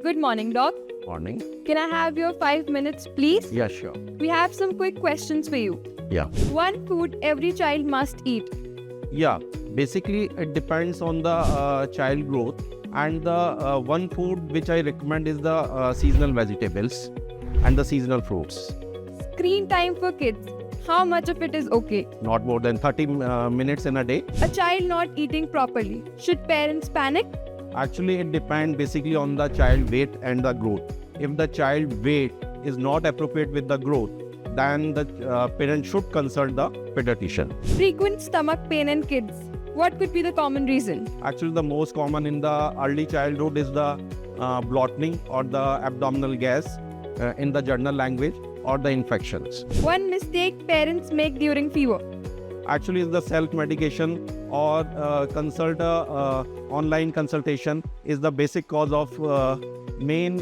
Good morning, Doc. Morning. Can I have your 5 minutes, please? Yeah, sure. We have some quick questions for you. Yeah. One food every child must eat. Yeah. Basically, it depends on the child growth. And the one food which I recommend is the seasonal vegetables and the seasonal fruits. Screen time for kids. How much of it is okay? Not more than 30 minutes in a day. A child not eating properly. Should parents panic? Actually, it depends basically on the child weight and the growth. If the child weight is not appropriate with the growth, then the parent should consult the pediatrician. Frequent stomach pain in kids. What could be the common reason? Actually, the most common in the early childhood is the bloating or the abdominal gas in the general language, or the infections. One mistake parents make during fever. Actually, it's the self-medication or consult online consultation is the basic cause of main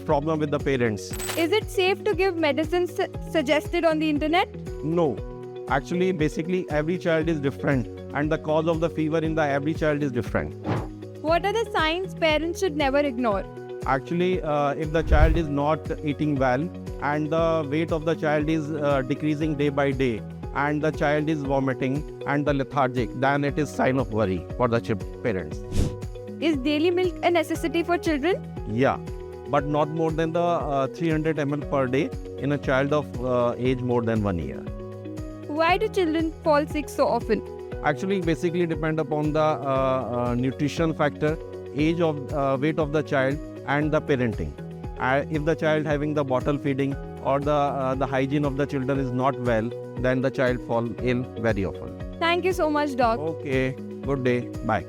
problem with the parents. Is it safe to give medicines suggested on the internet? No. Actually, basically, every child is different and the cause of the fever in the every child is different. What are the signs parents should never ignore? Actually, if the child is not eating well and the weight of the child is decreasing day by day and the child is vomiting and the lethargic, then it is sign of worry for the parents. Is daily milk a necessity for children? Yeah, but not more than the 300 ml per day in a child of age more than 1 year. Why do children fall sick so often? Actually, basically depend upon the nutrition factor, age of weight of the child and the parenting. If the child having the bottle feeding or the hygiene of the children is not well, then the child fall ill very often. Thank you so much, Doc. Okay, good day, bye.